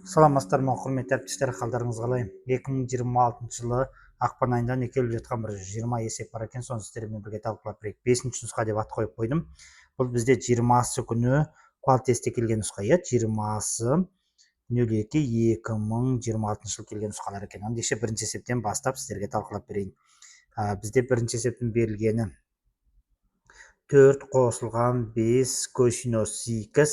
Саламатсыздар ма, құрметті әріптестер, қалдарыңыз қалай? 2026 жылы ақпан айында келіп жатқан бір 20 есеп бар екен, соны сіздермен бірге талқылап көрейік. 5-ші нұсқа деп ат қойып қойдым. Бұл бізде 20-сы күні квалитесте келген нұсқа, 20-сы 02-2026 жыл келген нұсқалар екен. Ендеше бірінші есептен бастап сіздерге талқылап берейін. Бізде бірінші есептің берілгені 4 қосылған 5 косинус 2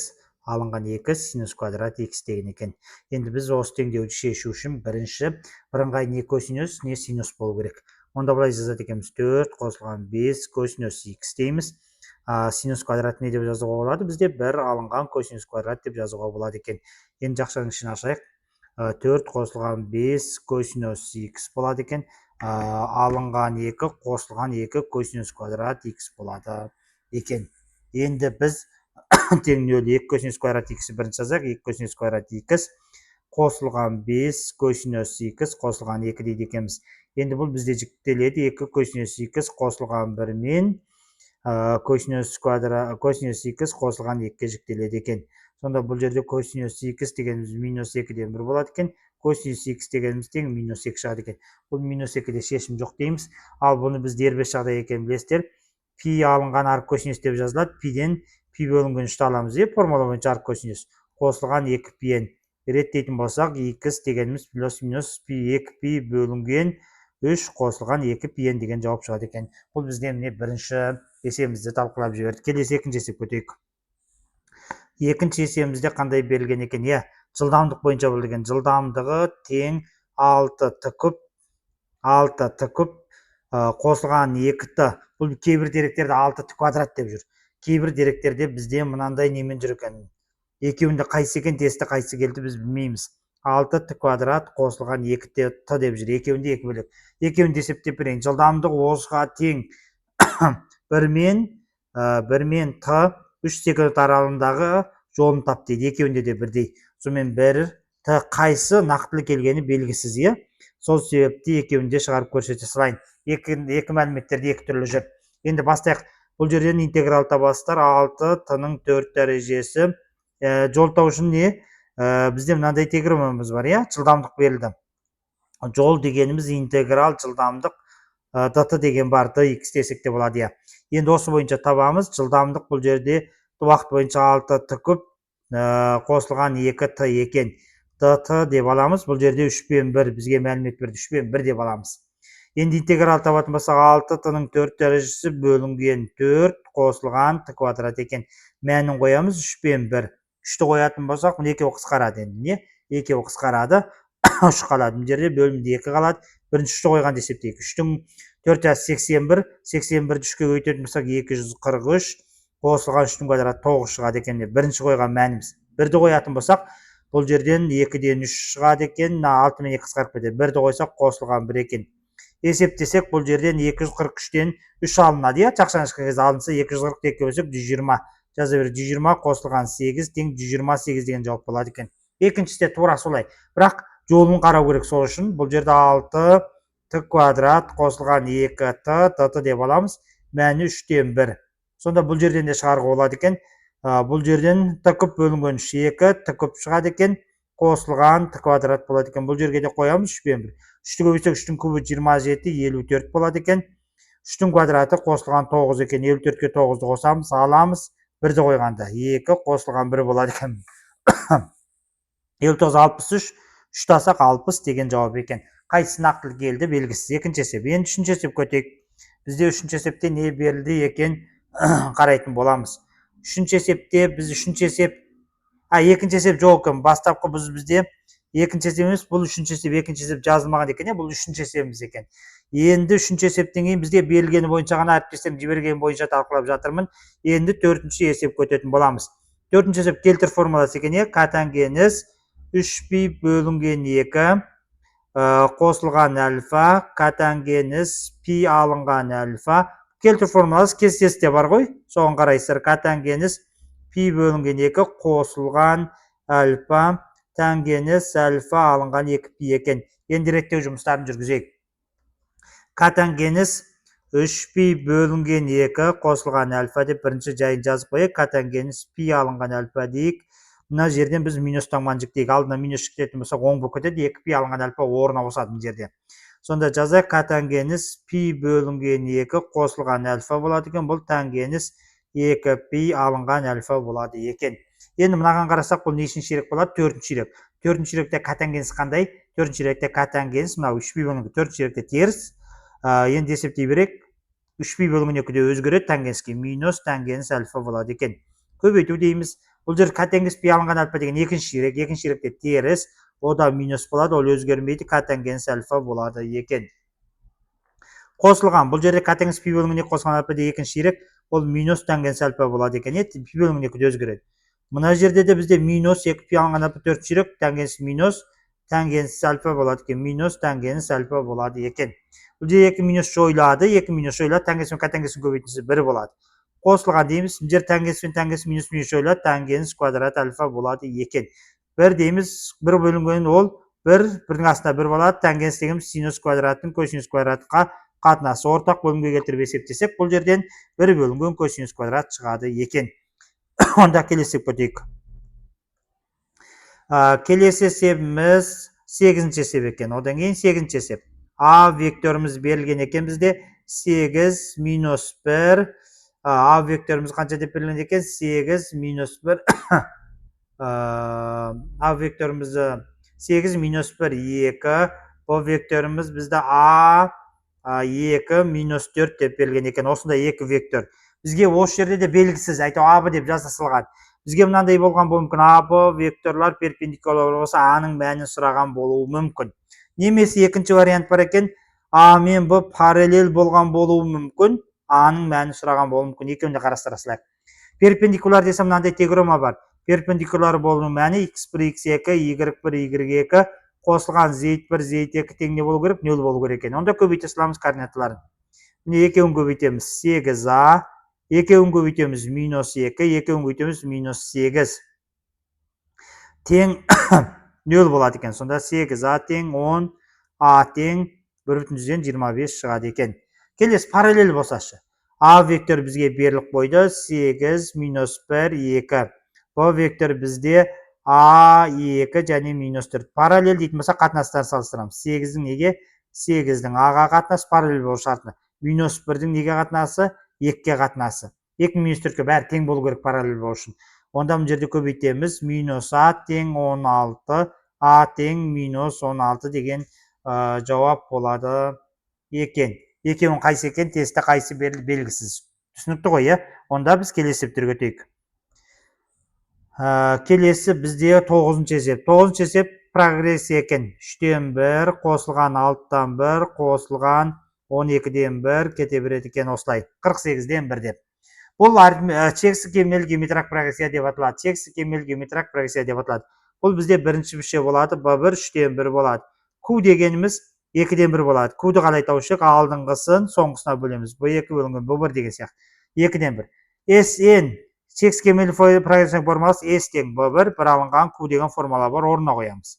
алынған 2 синус квадрат x деген екен. Енді біз осы теңдеуді шешу үшін бірінші бірыңғай не косинус, не синус болу керек. Онда былай жазады екенбіз: 4 қосылған 5 косинус x дейміз. Синус квадрат не деп жазуға болады? Бізде 1 алынған косинус квадрат деп жазуға болады екен. Енді жақшаның ішін ашайық. 4 қосылған 5 косинус x болады екен. Алынған 2 қосылған 2 косинус квадрат x болады екен. Енді біз тең нөл 2 косинус квадрат x бірінші жазайық. 2 косинус квадрат x қосылған 5 косинус x қосылған 2 дейді екенбіз. Енді бұл бізде жіктеледі. 2 косинус x қосылған 1 мен косинус x қосылған 2-ге жіктеледі екен. Сонда бұл жерде косинус x дегеніміз минус 2-ден 1 болады екен. Косинус x дегеніміз тең минус 2 шығады екен. Бұл минус 2-де шешім жоқ дейміз. Ал бұны біз дербес жағдай екен білесіздер. Пи алынған арк косинус деп жазылады. Пиден пи бөлінген 3-ті аламыз. Формула бойынша арк косинус қосылған 2 пиен реттейтін болсақ, x дегеніміз плюс минус пи 2 пи бөлінген 3 қосылған 2 пиен деген жауап шығады екен. Бұл бізде міне бірінші есебімізді талқылап жіберді. Келесі екінші есеп көтейік. Екінші есебімізде қандай берілген екен? Жылдамдық бойынша берілген. Жылдамдығы тең 6t куб қосылған 2t. Бұл кейбір деректерде 6t квадрат деп жүр. Кейбір деректерде бізде мынандай немен жүр екен. Екеуінде қайсы екен, тесті қайсы келді біз білмейміз. 6t квадрат қосылған 2t деп жүр. Екеуінде 2 бөлек. Екеуінде есептеп берейін. Жылдамдық осыға тең 1 мен t 3 секунд аралығындағы жолын тап дейді. Екеуінде де бірдей. Сонымен 1 t қайсы нақтылы келгені белгісіз. Сол себепті екеуінде шығарып көрсете салайын. Екі мәліметтерде екі түрлі жүр. Енді бастайық. Бұл жерден интеграл табасыздар. 6t-ның 4 дәрежесі. Жол табу үшін не? Бізде мынандай теоремамыз бар, жылдамдық берілді. Жол дегеніміз интеграл жылдамдық dt деген бар, dx десек те болады. Енді осы бойынша табамыз. Жылдамдық бұл жерде уақыт бойынша 6t куб қосылған 2t екен. dt деп аламыз. Бұл жерде 3 пен 1 бізге мәлімет берді. 3 пен 1 деп аламыз. Енді интеграл табатын болсақ, 6t-ның 4 дәрежесі бөлінген 4 қосылған t квадрат екен. Мәнін қоямыз 3 пен 1. 3-ті қоятын болсақ, бұл екеуі қысқарады енді. Екеуі қысқарады. 3 қалады. Бұл жерде бөлімде 2 қалады. Бірінші 3-ті қойған есептейік. 3-тің 4 81. 81-ді 3-ке көйтетін болсақ 243. Қосылған 3-тің квадраты 9 шығады екен. Бірінші қойған мәніміз. 1-ді қоятын болсақ, бұл жерден 2-ден 3 шығады екен. 6 мен 2 қысқарып кетеді. 1-ді қойсақ қосылған 1 екен. Есептесек, бұл жерден 243-тен 3 алынады. Жақшаны шыққан кезде алынса 240-ті 2 бөлсек 120. Жаза береді. 120 қосылған 8 тең 128 деген жауап болады екен. Екіншісінде тура солай. Бірақ жолын қарау керек. Сол үшін бұл жерде 6t квадрат қосылған 2t dt деп аламыз. Мәні 3-тен 1. Сонда бұл жерден де шығаруға болады екен. Бұл жерден t куб бөлінген 2 t куб шығады екен. Қосылған t квадрат болады екен. Бұл жерге де қоямыз 3 пен 1. 3-ті көбейтсек 3-тің кубы 27, 54 болады екен. 3-тің квадраты қосылған 9 екен. 54-ке 9-ды қосамыз, аламыз. 1-ді қойғанда 2 қосылған 1 болады екен. 59 63, 3 тасақ 60 деген жауап екен. Қайсысы нақтылы келді белгісіз. Екінші есеп. Енді үшінші есеп көтейік. Бізде үшінші есепте не берілді екен қарайтын боламыз. Үшінші есепте біз үшінші есеп екінші есеп жоқ екен. Бастапқы бізде екінші есеп емес, бұл үшінші есеп, екінші есеп жазылмаған екен. Бұл үшінші есебіміз екен. Енді үшінші есептен кейін бізге берілгені бойынша ғана әріптестерім жіберген бойынша талқылап жатырмын. Енді төртінші есеп көтетін боламыз. Төртінші есеп келтір формуласы екен. Котангеніз 3π бөлінген 2 қосылған альфа, котангеніз π алынған альфа. Келтір формуласы кестесі де бар ғой. Соған қарайсыздар. Котангеніз π бөлінген 2 қосылған альфа, тангеніз альфа алынған 2π екен. Енді реттеу жұмыстарын жүргізейік. Котангеніз 3π бөлінген 2 қосылған альфа деп бірінші жайын жазып қойып, котангеніз π алынған альфа дейік. мына жерден біз минус таңбаны жүктейік. Алдына минус жүктейтін болсақ, оң болып кетеді. 2 пи алынған альфа орнына қосады мына жерде. Сонда жазайық, q тангенс пи бөлінген 2 қосылған альфа болады екен. Бұл тангенс 2 пи алынған альфа болады екен. Енді мынаған қарасақ, бұл нешінші ширек болады? 4-ші ширек. 4-ші ширекте q тангенс қандай? 4-ші ширекте q тангенс мынау 3 пи бөлінген 4-ші ширекте теріс. Енді есептей берейік. 3 пи бөлінген 2-де өзгереді тангенске. Минус тангенс альфа болады екен. Көбейту дейміз. Бұл жер q тангенс пи алынған альфа деген 2-ші ширек. 2-ші ширекте теріс. Ода минус болады. Ол өзгермейді. q тангенс альфа болады екен. Қосылған. Бұл жерде q тангенс пи бөлінген 2 қосылған альфа деген 2-ші ширек. Ол минус тангенс альфа болады екен. Пи бөлінген 2-де өзгереді. Мына жерде де бізде минус 2 пи алынған альфа 4-ші ширек. Тангенс минус тангенс альфа болады екен. Минус тангенс альфа болады екен. Бұл жерде 2 минус жойылады. 2 минус жойылады. Тангенс пен q тангенстің көбейтіндісі 1 болады. Қосылған дейміз. Бұл жер тангенс пен тангенс минус жойылады. Тангенс квадрат альфа болады екен. 1 дейміз. 1 бөлінген ол 1-дің астына 1 болады. Тангенс дегеніміз синус квадраттың косинус квадратқа қатынасы. Ортақ бөлімге келтіріп есептесек, бұл жерден 1 бөлінген косинус квадрат шығады екен. Онда келесі көтейік. Келесі есебіміз 8-ші есеп екен. Одан кейін 8-ші есеп. А векторымыз берілген екен бізде 8 минус 1. А векторымыз қанша деп берілген екен? 8 минус 1. А векторымызды 8 минус 1 2. Бұл векторымыз бізді А 2 минус 4 деп берілген екен. Осында 2 вектор. Бізге осы жерде де белгісіз, айтау АБ деп жасасылған. Бізге мынандай болған болуы мүмкін. АБ векторлар перпендикуляр болса, Аның мәнін сұраған болуы мүмкін. Немесе екінші вариант бар екен. А мен Б параллель болған болуы мүмкін. Аның мәнін сұраған болуы мүмкін. Екеуін де қарастырасылайық. Перпендикуляр десе мынандай теорема бар. Перпендикуляр болуының мәні x1 x2 y1 y2 қосылған z1 z2 тең не болу керек? 0 болу керек екен. Онда көбейте саламыз координаталарын. Міне екеуін көбейтеміз 8a, екеуін көбейтеміз минус 2, екеуін көбейтеміз минус 8. Тең 0 болады екен. Сонда 8a тең 10, a тең 1,25 шығады екен. Келесі параллель болсашы. А вектор бізге беріліп қойды 8 минус 1 2. Бұл вектор бізде А2 және минус 4. Параллель дейтін болса қатынастарын салыстырамыз. 8-дің неге? 8-дің Аға қатынасы параллель болу шартына. Минус 1-дің неге қатынасы? 2-ге қатынасы. 2 минус 4-ке бәрі тең болу керек параллель болу үшін. Онда бұл жерде көбейтеміз. Минус А тең 16, А тең минус 16 деген жауап болады екен. Екеуін қайсы екен? Тесті қайсы белгісіз. Түсінікті ғой, е? Онда біз келесі есептерге өтейік. Келесі бізде 9-ші есеп. 9-ші есеп прогрессия екен. 3-тен 1 қосылған 6-тан 1 қосылған 12-ден 1 кете береді екен осылай. 48-ден 1 деп. Бұл чексіз кемел геометриялық прогрессия деп аталады. Чексіз кемел геометриялық прогрессия деп аталады. Бұл бізде бірінші біше болады. Б1 3-тен 1 болады. Q дегеніміз 2-ден 1 болады. Q-ді қалай таушық? Алдыңғысын соңғысына бөлеміз. Б2 бөлінген Б1 деген сияқты. 2-ден 1. Sn чексіз кемел прогрессияның формуласы S тең Б1 бір алынған Q деген формула бар, орнына қоямыз.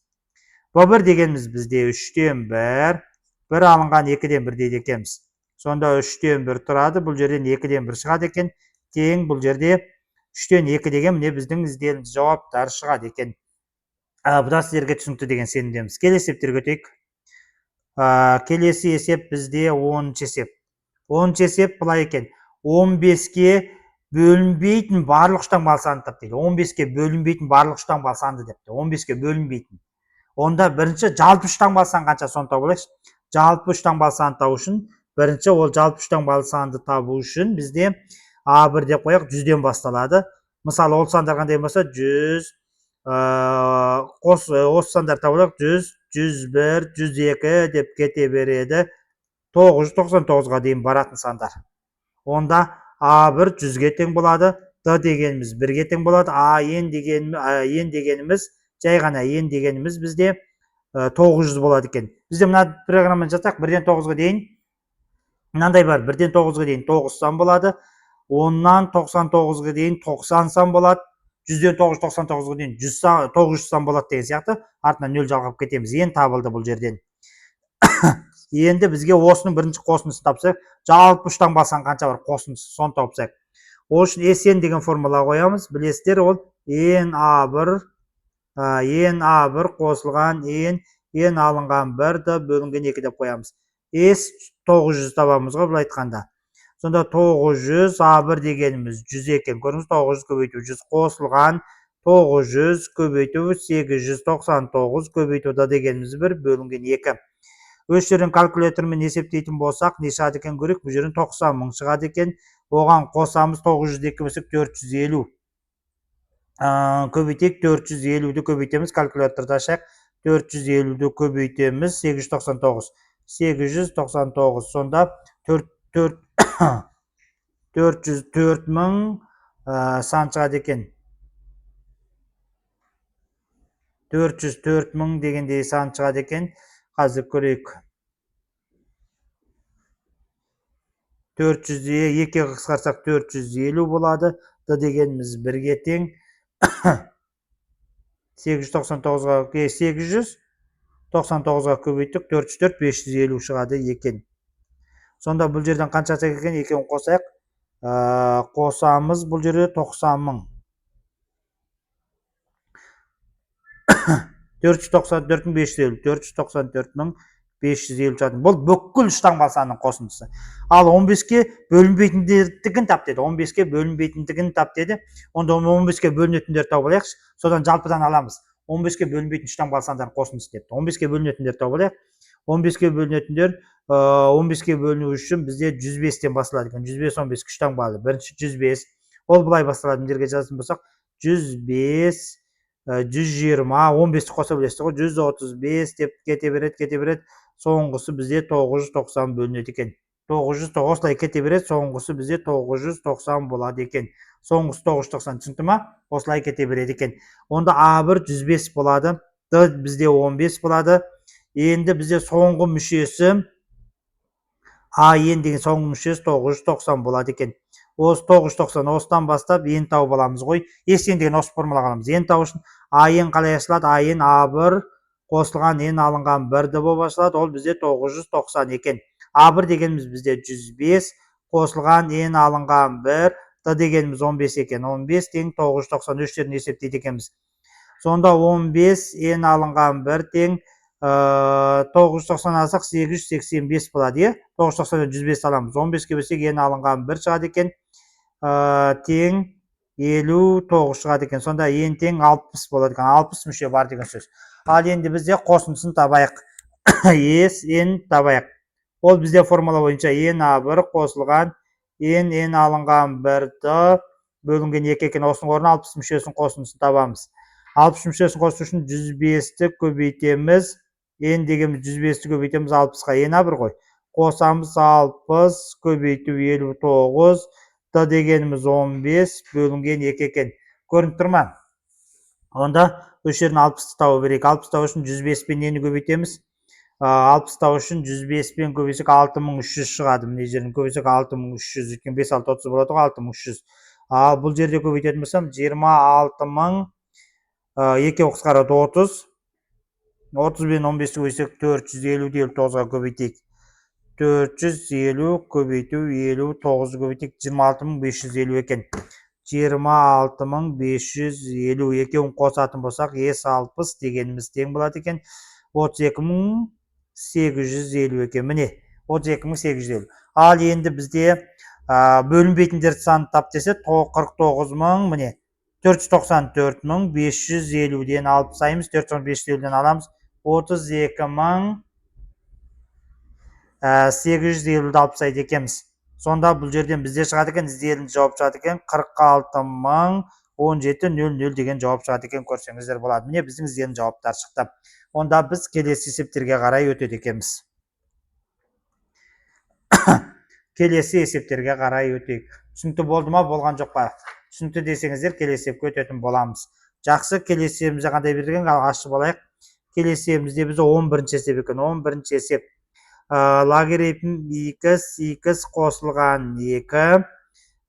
Б1 дегеніміз бізде 3-тен 1, бір алынған 2-ден 1 дейді екенбіз. Сонда 3-тен 1 тұрады, бұл жерден 2-ден 1 шығады екен. Тең бұл жерде 3-тен 2 деген міне біздің іздеген жауаптар шығады екен. Бұда сіздерге түсінікті деген сенімдеміз. Келесі есептерге өтейік. Келесі есеп бізде 10-ші есеп. 10-ші есеп былай екен. 15-ке бөлінбейтін барлық үш таңбалы санды тап дейді. 15-ке бөлінбейтін барлық үш таңбалы санды депті. 15-ке бөлінбейтін. Онда бірінші жалпы үш таңбалы сан қанша соны табу алайықшы. Жалпы үш таңбалы санды табу үшін бірінші ол жалпы үш таңбалы санды табу үшін бізде А1 деп қояқ 100-ден басталады. Мысалы ол сандар қандай болса 100, осы сандар табылып 100, 101, 102 деп кете береді. 999-ға дейін баратын сандар. Онда А1 100-ге тең болады, Д дегеніміз 1-ге тең болады, N дегеніміз, жай ғана N дегеніміз бізде 900 болады екен. Бізде мына программаны жатақ 1-ден 9-ға дейін, мынандай бар, 1-ден 9-ға дейін 9 сан болады, 10-нан 99-ға дейін 90 сан болады, 100-ден 999-ға дейін 900 сан болады деген сияқты, артынан 0 жалғап кетеміз. N табылды бұл жерден. Енді бізге осының бірінші қосындысын тапсақ, жалпы үш таңбалы сан қанша бар қосындысы, соны тапсақ. Ол үшін SN деген формула қоямыз. Білесіздер, ол n қосылған n алынған 1 бөлінген 2 деп қоямыз. S 900 табамыз ғой бұл айтқанда. Сонда 900 A1 дегеніміз 100 екен. Көріңіз, 900 көбейту 100 қосылған 900 көбейту 899 көбейту да дегеніміз 1 бөлінген 2. Өз жерін калькулятормен есептейтін болсақ, не шығады екен көрейік? Бұл жерін 90 мың шығады екен. Оған қосамыз 900-ді көбейтсек 450. Көбейтейік, 450-ді көбейтеміз, калькуляторды ашайық. 450-ді көбейтеміз, 899. 899. Сонда 404 мың сан шығады екен. 404 мың дегенде сан шығады екен. Қазір көрейік. 400-2 қысқарсақ 450 болады. Д дегеніміз 1-ге тең. 899-ға көбейттік. 404 550 шығады екен. Сонда бұл жерден қанша шығады екен? Екеуін қосайық. Қосамыз бұл жерде 90 мың. 494 мың 550. 494 мың 550 шығады. Бұл бүкіл штамбал санының қосындысы. Ал 15-ке бөлінбейтіндігін тап деді. 15-ке бөлінбейтіндігін тап деді. Онда 15-ке бөлінетіндер тауып алайықшы. Содан жалпыдан аламыз. 15-ке бөлінбейтін штамбал сандардың қосындысы депті. 15-ке бөлінетіндер тауып алайық. 15-ке бөлінетіндер 15-ке бөліну үшін бізде 105-тен басылады екен. 105-15 штамбалы. Бірінші 105. Ол былай басталады. Мендерге жазатын болсақ, 105 120, 15-ті қоса білесіз ғой, 135 деп кете береді. Соңғысы бізде 990 бөлінеді екен. 990 осылай кете береді, соңғысы бізде 990 болады екен. Соңғысы 990, түсінікті ма? Осылай кете береді екен. Онда A1 105 болады, Д бізде 15 болады. Енді бізде соңғы мүшесі AN деген соңғы мүшесі 990 болады екен. Осы 990 осыдан бастап n тауып аламыз ғой. SN деген осы формула аламыз. n тауып үшін AN қалай ашылады? AN A1 қосылған n алынған 1-ді болып ашылады. Ол бізде 990 екен. A1 дегеніміз бізде 105 қосылған n алынған 1, Д дегеніміз 15 екен. 15 тең 990 өштерін есептейді екенбіз. Сонда 15 n алынған 1 тең 990 алсақ 885 болады. 990-дан 105 аламыз. 15-ке бөлсек n алынған 1 шығады екен. Тең 59 шығады екен. Сонда n тең 60 болады екен. 60 мүше бар деген сөз. Ал енді бізде қосындысын табайық. SN табайық. Ол бізде формула бойынша n A1 қосылған n алынған 1-ді бөлінген 2 екен. Осының орнына 60 мүшесінің қосындысын табамыз. 60 мүшесін қосу үшін 105-ті көбейтеміз. n дегеніміз 105-ті көбейтеміз 60-ға. n A1 ғой. Қосамыз 60 көбейту 59. Д дегеніміз 15 бөлінген 2 екен. Көрініп тұр ма? Онда өз жерін 60-ты тауып берейік. 60 тауып үшін 105 пен n-ні көбейтеміз. 60 тауып үшін 105 пен көбейсек 6300 шығады. Міне жерін көбейсек 6300. Өткен 5 6 30 болады ғой, 6300. Ал бұл жерде көбейтетін болсам 26000 2 қысқарады 30. 30 бен 15-ті көбейсек 450-ді 59-ға көбейтейік. 450 көбейту 59 көбейтейік 26550 екен. 26550 екеуін қосатын болсақ S60 дегеніміз тең болады екен. 32850 екен. Міне 32850. Ал енді бізде бөлінбейтіндерді саны тап десе 49000, міне 494550-ден алып тастаймыз. 49550-ден аламыз. 32850-ді алып тастайды екенбіз. Сонда бұл жерден бізде шығады екен, іздерін жауап шығады екен, 4601700 деген жауап шығады екен, көрсеңіздер болады. Міне біздің іздерін жауаптар шықты. Онда біз келесі есептерге қарай өтеді екенбіз. Келесі есептерге қарай өтейік. Түсінікті болды ма, болған жоқ па? Түсінікті десеңіздер, келесі есепке өтетін боламыз. Жақсы, келесі есебімізде қандай берілген? Ашып алайық. Келесі есебімізде бізде 11-ші есеп екен. 11-ші есеп. Логарифм x қосылған 2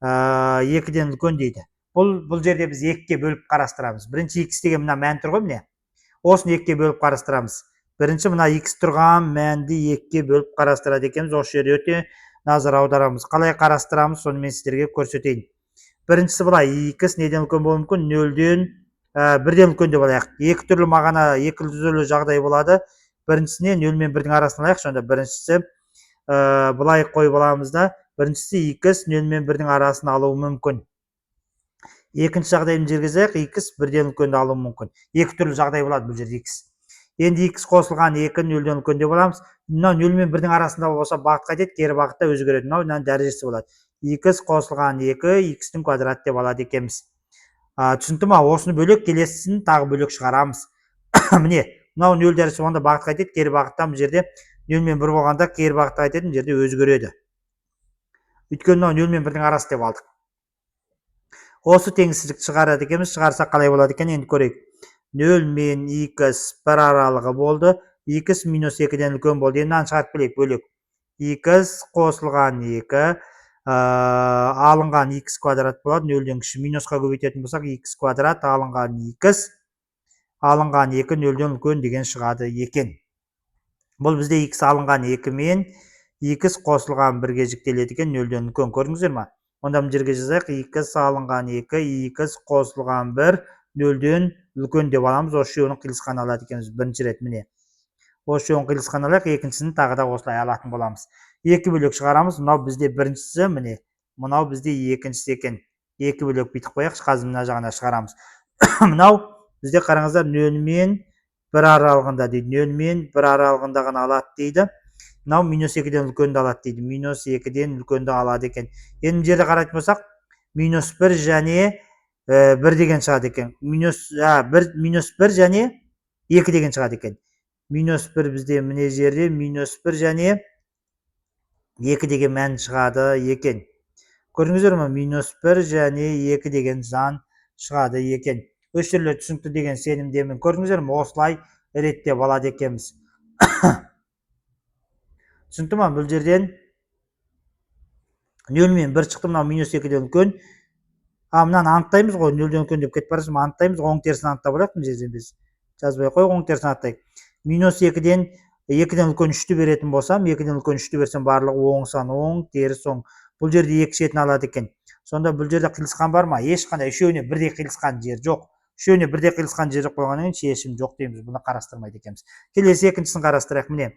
2-ден үлкен дейді. Бұл жерде біз 2-ке бөліп қарастырамыз. Бірінші x деген мына мән тұр ғой, міне. Осыны 2-ке бөліп қарастырамыз. Бірінші мына x тұрған мәнді 2-ке бөліп қарастырады екенбіз. Осы жерде өте назар аударамыз. Қалай қарастырамыз, соны мен сіздерге көрсетейін. Біріншісі былай, x неден үлкен болуы мүмкін? 0-ден 1-ден үлкен деп алайық. Екі түрлі мағына, екі түрлі жағдай болады. Біріншісіне 0 мен 1-дің арасын алайық. Сонда біріншісі былай қойып аламыз да, біріншісі x 0 мен 1-дің арасын алуы мүмкін. Екінші жағдайын жүргізейік, x 1-ден үлкенді алуы мүмкін. Екі түрлі жағдай болады бұл жерде x. Енді x қосылған 2 0-ден үлкен деп аламыз. Мынау 0 мен 1-дің арасында болса бағыт қайтеді, кері бағытта өзгереді. Мынау дәрежесі болады. x қосылған 2 x-тің квадраты деп алады екенбіз. Түсінікті ма? Осыны бөлек, келесісін тағы бөлек шығарамыз. Міне, мынау 0 дәрежесі болғанда бағыт қайтеді, кері бағытта бұл жерде 0 мен 1 болғанда кері бағытта қайтеді, бұл жерде өзгереді. Өйткені мынау 0 мен 1-дің арасы деп алдық. Осы теңсіздікті шығарады екенбіз. Шығарсақ қалай болады екен? Енді көрейік. 0 мен x бір аралығы болды. X минус 2-ден үлкен болды. Енді мынаны шығарып келейік, бөлек. X қосылған 2 алынған x квадрат болады. 0-ден кіші минусқа көбейтетін болсақ, x квадрат алынған x алынған 2 0-ден үлкен деген шығады екен. Бұл бізде x алынған 2 мен x қосылған 1-ге жіктеледі екен, 0-ден үлкен. Көрдіңіздер ме? Онда бұл жерге жазайық, x алынған 2, x қосылған 1, 0-ден үлкен деп аламыз. Осы үшеуінің қиылысқанын алады екенбіз. Бірінші рет міне. Осы үшеуінің қиылысқанын алайық, екіншісін тағы да осылай алатын боламыз. Екі бөлек шығарамыз. Мынау бізде біріншісі, міне. Мынау бізде екіншісі екен. Екі бөлек бүйтіп қояйық, қазір мына жағына шығарамыз. Мынау бізде қараңыздар 0 мен 1 аралығында дейді. 0 мен 1 аралығында ғана алады дейді. Мынау минус 2-ден үлкенді алады дейді. Минус 2-ден үлкенді алады екен. Енді жерде қарайтын болсақ, минус 1 және 1 деген шығады екен. Минус 1 және 2 деген шығады екен. Минус 1 бізде міне жерде минус 1 және 2 деген мән шығады екен. Көрдіңіздер ме? Минус 1 және 2 деген жан шығады екен. Үш түрлі түсінікті деген сенімдемін. Көрдіңіздер ме? Осылай реттеп алады екенбіз. Түсінікті ма? Бұл жерден 0 мен 1 шықты, мынау минус 2-ден үлкен. Мынаны анықтаймыз ғой, 0-ден үлкен деп кетіп барасың, анықтаймыз, оң терісін анықтап алайық, бұл жерден біз. Жазбай қой, оң терісін анықтайық. Минус 2-ден үлкен 3-ті беретін болсам, 2-ден үлкен 3-ті берсем барлығы оң сан, оң, теріс оң. Бұл жерде 2 шетін алады екен. Сонда бұл жерде қиылысқан бар ма? Ешқандай, үшеуіне бірдей қиылысқан жер жоқ. Үшеуіне бірдей қиылысқан жер жоқ болғаннан кейін шешім жоқ дейміз. Бұны қарастырмайды екенбіз. Келесі екіншісін қарастырайық, міне.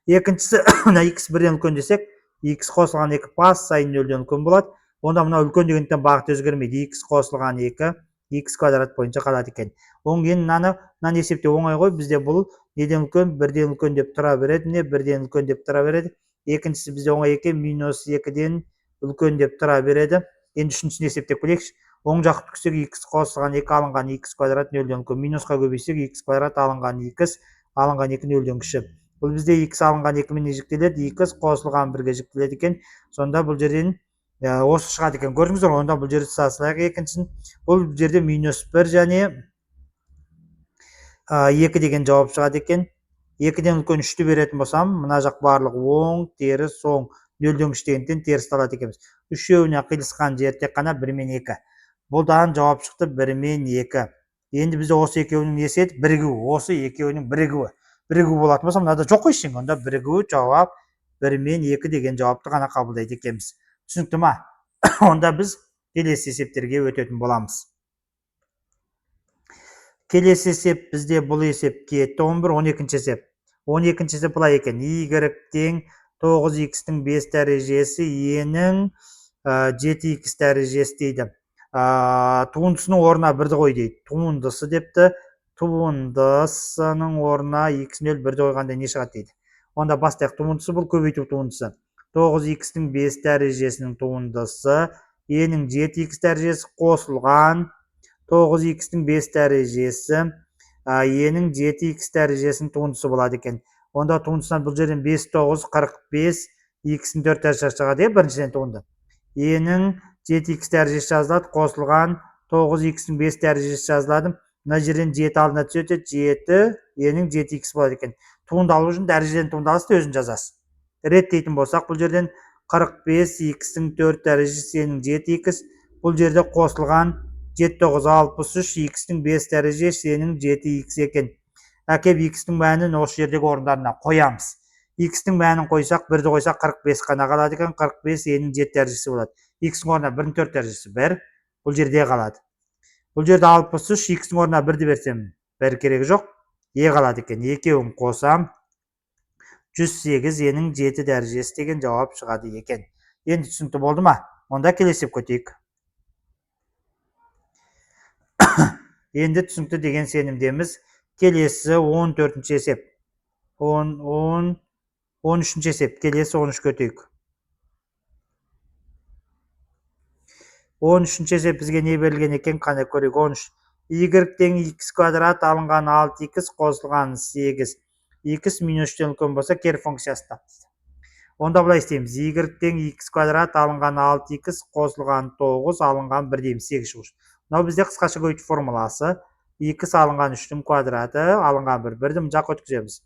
Екіншісі мына x 1-ден үлкен десек, x қосылған 2 бас сайын 0-ден үлкен болады. Онда мына үлкен дегендіктен бағыт өзгермейді. X қосылған 2 x квадрат бойынша қалады екен. Оң мынаны есептеу оңай ғой. Бізде бұл неден үлкен? 1-ден үлкен деп тұра береді. Не 1-ден үлкен деп тұра береді. Екіншісі бізде оңай екен. Минус 2-ден үлкен деп тұра береді. Енді үшіншісін есептеп көрейікші. Оң жақты түксек x қосылған 2 алынған x квадрат 0-ден үлкен. Минусқа көбейсек x квадрат алынған 2 алынған 2 0-ден кіші. Бұл бізде x алынған 2 мен жіктеледі, x қосылған 1-ге жіктеледі екен. Сонда бұл жерден осы шығады екен. Көрдіңіздер, онда бұл жерді салсақ екіншісін. Бұл жерде минус 1 және 2 деген жауап шығады екен. 2-ден үлкен 3-ті беретін болсам, мына жақ барлығы оң, теріс оң, 0-ден кіші теріс алады екенбіз. Үшеуіне қиылысқан жер тек қана 1 мен 2. Бұдан жауап шықты 1 мен 2. Енді бізде осы екеуінің несі еді? Бірігуі. Осы екеуінің бірігуі. Бірігу болатын болса, мынада жоқ қой ештеңе. Онда бірігу жауап 1 мен 2 деген жауапты ғана қабылдайды екенбіз. Түсінікті ма? Онда біз келесі есептерге өтетін боламыз. Келесі есеп бізде бұл есеп кетті. 12-ші есеп. 12-ші есеп былай екен. Y тең 9x-тің 5 дәрежесі y-нің 7x дәрежесі дейді. Туындысының орнына 1-ді қой дейді. Туындысы депті. Туындысының орнына x0 1-ді қойғанда не шығады дейді. Онда бастайық. Туындысы бұл көбейту туындысы. 9x-тің 5 дәрежесінің туындысы, y-нің 7x дәрежесі қосылған 9x-тің 5 дәрежесі, y-нің 7x дәрежесінің туындысы болады екен. Онда туындысынан бұл жерден 5 9 45 x-ның 4 дәрежесі шығады, біріншіден туынды. y-нің 7x дәрежесі жазылады, қосылған 9x-ның 5 дәрежесі жазылады. Мына жерден 7 алдына түседі, 7 y-нің 7x болады екен. Туынды алу үшін дәрежеден туынды алысты өзін жазасыз. Реттейтін болсақ, бұл жерден 45 x-ның 4 дәрежесі y-нің 7x, бұл жерде қосылған 7 9 63 x-ның 5 дәрежесі y-нің 7x екен. Әкеп x-ның мәнін осы жердегі орындарына қоямыз. X-ның мәнін қойсақ, 1-ді қойсақ 45 қана қалады екен, 45 y-нің 7 дәрежесі болады. X-ның орнына 1-ның 4 дәрежесі 1, бұл жерде қалады. Бұл жерде 63, x'ің орнына 1-ді берсем, 1 керегі жоқ. Қалады екен. Екеуін қосам, 108 енің 7 дәрежесі деген жауап шығады екен. Енді түсінікті болды ма? Онда келесі көтейік. Енді түсінікті деген сенімдеміз. Келесі 14-ші есеп. 13-ші есеп. Келесі 13 көтейік. 13-ші есеп бізге не берілген екен? Қане көрейік. 13. Y тең x квадрат алынған 6x қосылған 8. X минус 3-тен үлкен болса, кері функциясы тапты. Онда былай істейміз. Y тең x квадрат алынған 6x қосылған 9 алынған 1 дейміз. 8 шығыш. Мынау бізде қысқаша көйту формуласы. X алынған 3-тің квадраты алынған 1. 1-ді мына жаққа өткіземіз.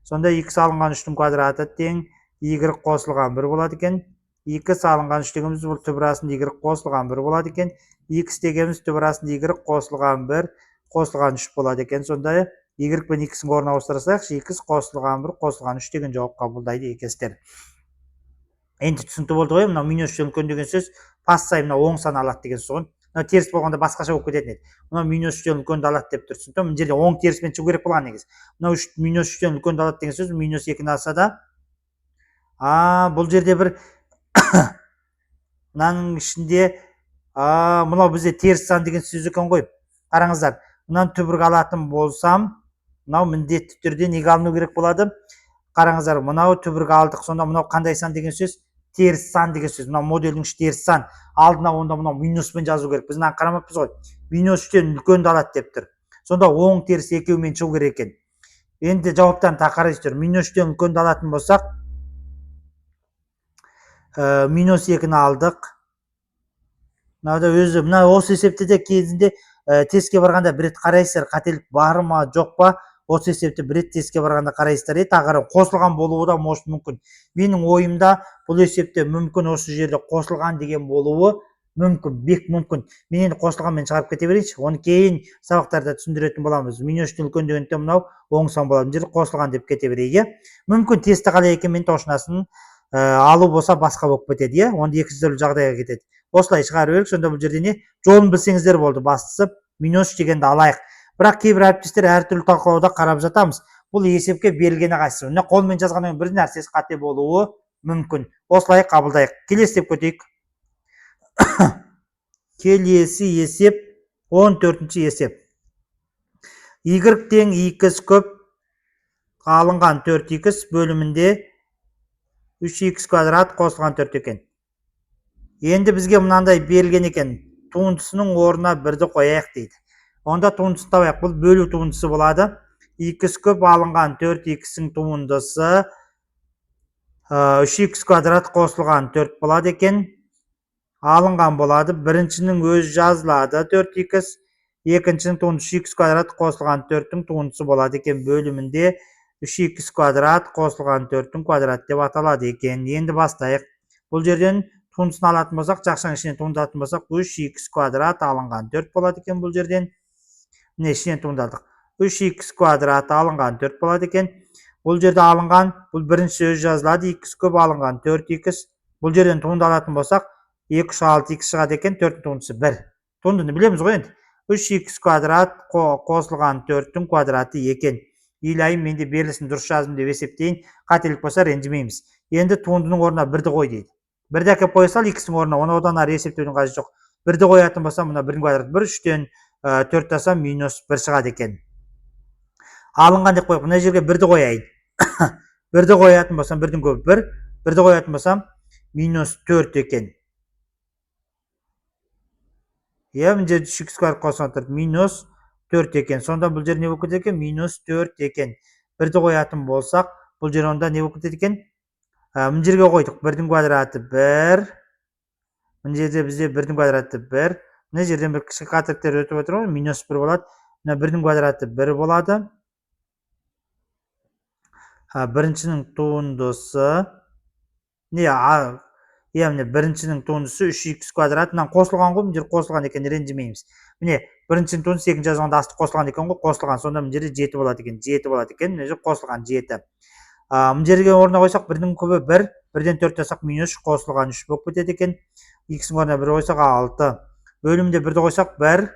Сонда x алынған 3-тің квадраты тең y қосылған 1 болады екен. X алынған 3 дегеніміз бұл түбірасында y қосылған 1 болады екен. X дегеніміз түбірасында y қосылған 1 қосылған 3 болады екен. Сонда y пен x-ің орнына ауыстырсақ, x қосылған 1 қосылған 3 деген жауап қабылдайды екенсіздер. Енді түсінікті болды ғой. Мынау минус 3-тен үлкен деген сөз пассай мына оң сан алады деген сөз ғой. Мынау теріс болғанда басқаша болып кететін еді. Мынау минус 3-тен үлкенді алады деп тұр. Түсінікті? Мына жерде оң теріспен шығу керек болған негізі. Мынау минус 3-тен үлкенді алады деген сөз минус 2-ні алса да, бұл жерде бір мынаның ішінде мынау бізде теріс сан деген сөз екен ғой. Қараңыздар, мынаны түбірге алатын болсам, мынау міндетті түрде неге алыну керек болады? Қараңыздар, мынау түбірге алдық. Сонда мынау қандай сан деген сөз? Теріс сан деген сөз. Мынау модельдің іші теріс сан. Алдына онда мынау минуспен жазу керек. Біз мынаны қарамаппыз ғой. Минус 3-тен үлкенді алады деп тұр. Сонда оң теріс екеуімен шығу керек екен. Енді жауаптан тақарайсыздар. Минус 3-тен үлкенді алатын болсақ, минус 2-ні алдық. Мынада өзі, мына осы есепте де кезінде тестке барғанда бір рет қарайсыздар, қателік бар ма, жоқ па? Осы есепте бір рет тестке барғанда қарайсыздар. Тағыры қосылған болуы да мүмкін. Менің ойымда бұл есепте мүмкін осы жерде қосылған деген болуы мүмкін, бек мүмкін. Мен енді қосылғанмен шығарып кете берейінші. Оны кейін сабақтарда түсіндіретін боламыз. Минус 3-тен үлкен дегенде мынау оң сан болады. Жерде қосылған деп кете берейік. Мүмкін тесті қалай екенмен тошынасын алу болса басқа болып кетеді. Онда екінші түрлі жағдайға кетеді. Осылай шығарып берік. Сонда бұл жерде не? Жолын білсеңіздер болды. Бастысы минус 3 дегенді алайық. Бірақ кейбір әріптестер әртүрлі талқылауда қарап жатамыз. Бұл есепке берілгені қайсысы? Міне қолмен жазғаннан бір нәрсесі қате болуы мүмкін. Осылай қабылдайық. Келесі деп көтейік. Келесі есеп 14-ші есеп. Y тең x көп алынған 4x бөлімінде 3x квадрат қосылған 4 екен. Енді бізге мынандай берілген екен. Туындысының орнына 1-ді қояйық дейді. Онда туындысын табайық. Бұл бөлу туындысы болады. X көп алынған 4x-ің туындысы 3x квадрат қосылған 4 болады екен. Алынған болады. Біріншінің өзі жазылады 4x. Екіншінің туындысы 3x квадрат қосылған 4-тің туындысы болады екен. Бөлімінде 3x квадрат қосылған 4-тің квадрат деп аталады екен. Енді бастайық. Бұл жерден туындысын алатын болсақ, жақшаның ішінен туындатын болсақ, 3x квадрат алынған 4 болады екен бұл жерден. Міне ішінен туындадық. 3x квадрат алынған 4 болады екен. Бұл жерде алынған, бұл бірінші өзі жазылады. X көп алынған 4x. Бұл жерден туындалатын болсақ, 2, 6x шығады екен. 4-тің туындысы 1. Туындыны білеміз ғой енді. 3x квадрат қосылған 4-тің квадраты екен. Илайым, менде берілісін дұрыс жаздым деп есептейін. Қателік болса ренжімейміз. Енді туындының орнына 1-ді қой дейді. 1-ді әкеп қоя сал x-ің орнына. Оны одан ары есептеудің қажеті жоқ. 1-ді қоятын болса, мына 1-дің квадраты 1, 3-тен 4 тасам минус 1 шығады екен. Алынған деп қойып, мына жерге 1-ді қояйын. 1-ді қоятын болсам 1-дің көбі 1, 1-ді қоятын болсам минус 4 екен. Мына жерде 3x квадрат қосылған 4 минус 4 екен. Сонда бұл жер не болып кетеді екен? Минус 4 екен. 1-ді қоятын болсақ, бұл жер онда не болып кетеді екен? Мына жерге қойдық. 1-дің квадраты 1. Мына жерде бізде 1-дің квадраты 1. Мына жерден бір кіші қатырықтар өтіп отыр ғой, минус 1 болады. Мына 1-дің квадраты 1 болады. Біріншінің туындысы міне біріншінің туындысы 3x квадрат. Мынан қосылған ғой, мына жер қосылған екен, ренжімейміз. Міне біріншінің туындысы екінші жазғанда асты қосылған екен ғой, қосылған. Сонда мына жерде 7 болады екен. 7 болады екен. Мына жер қосылған 7. Мына жерге орнына қойсақ 1-дің көбі 1, 1-ден 4 тасақ минус 3 қосылған 3 болып кетеді екен. X-ің орнына 1 қойсақ 6. Бөлімде 1-ді қойсақ 1,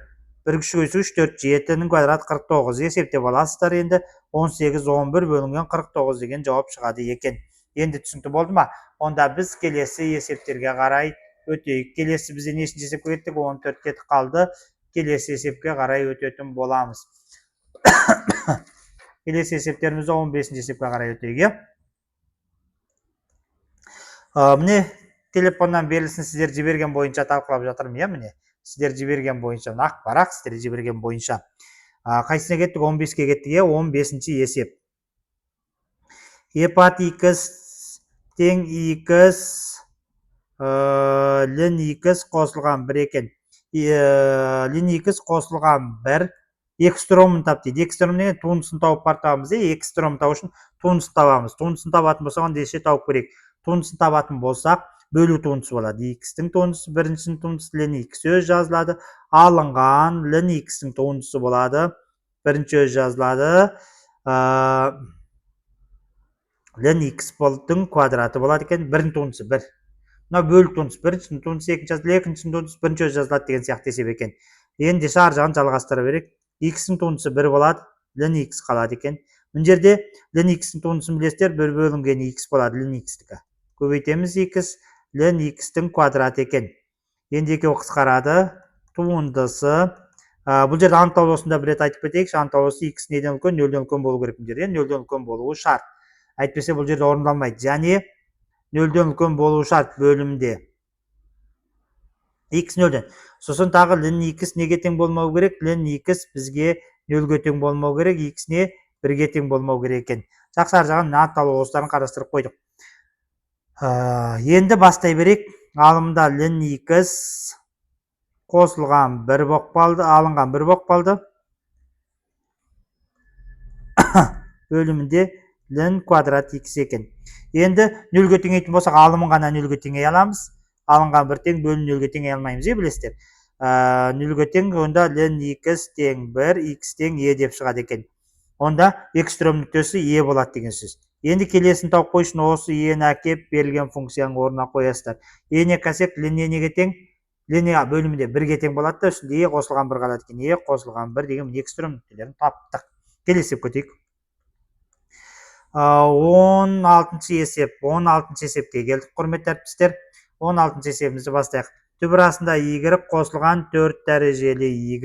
1 кіші көйсі 3, 4, 7-нің квадраты 49. Есептеп аласыздар енді 18, 11 бөлінген 49 деген жауап шығады екен. Енді түсінікті болды ма? Онда біз келесі есептерге қарай өтейік. Келесі бізде нешінші есепке кеттік? 14 кетіп қалды. Келесі есепке қарай өтетін боламыз. Келесі есептерімізді 15-ші есепке қарай өтейік. Міне телефоннан берілсін, сіздер жіберген бойынша талқылап жатырмын, иә, міне. Сіздер жіберген бойынша, ақпарақ сіздер жіберген бойынша. Қайсысына кеттік? 15-ке кеттік, 15-ші есеп. Епат x тең x лн x қосылған 1 екен. Лн x қосылған 1, x тұромын тап дейді. X тұрым деген туындысын тауып бар табамыз. X тұрым тау үшін туындысын табамыз. Туындысын табатын болсақ, онда ше тауып керек. Туындысын табатын болсақ, бөлу туындысы болады. X-тің туындысы, біріншінің туындысы лн x өз жазылады. Алынған лн x-тің туындысы болады. Бірінші өз жазылады. Лн x-тің квадраты болады екен. Бірінің туындысы 1. Мына бөлу туындысы, біріншінің туындысы 2 жазылады, екіншінің туындысы 1 өз жазылады деген сияқты есеп екен. Енді ар жағын жалғастыра берейік. X-тің туындысы 1 болады, лн x қалады екен. Мына жерде лн x-тің туындысын білесіздер, 1 бөлінген x болады, лн x-тікі. Көбейтеміз x, лн x-тің квадраты екен. Енді екеуі қысқарады. Туындысы. Бұл жерде анықтаулысында бір рет айтып кетейікші, анықтаулысы x неден үлкен, 0-ден үлкен болу керек. Бұл жерде 0-ден үлкен болуы шарт. Әйтпесе бұл жерде орындалмайды. Және 0-ден үлкен болуы шарт бөлімде. X 0-ден. Сосын тағы лн x неге тең болмау керек? Лн x бізге 0-ге тең болмау керек, x не 1-ге тең болмау керек екен. Жақсы, ар жағын анықтаулыстарын қарастырып қойдық. Енді бастай берейік. Алымда лн x қосылған 1 болып қалды, алынған 1 болып қалды. Бөлімінде лн квадрат x екен. Енді 0-ге теңейтін болсақ, алымын ғана 0-ге теңей аламыз. Алынған 1 тең бөлін 0-ге теңей алмаймыз, білесіздер. 0-ге тең, онда лн x тең 1, x тең e деп шығады екен. Онда x түрім нүктесі e болады деген сөз. Енді келесін тауып қойсын, осы e-ні әкеп берілген функцияның орнына қоясыздар. e-не кәсек лн неге тең? Лн бөлімінде 1-ге тең болады да, үстінде e қосылған 1 қалады екен. e қосылған 1 деген x түрім нүктелерін таптық. Келесі көтейік. 16-шы есеп. 16-шы есепке келдік, құрметті әріптестер. 16-шы есебімізді бастайық. Түбірасында y қосылған 4 дәрежелі y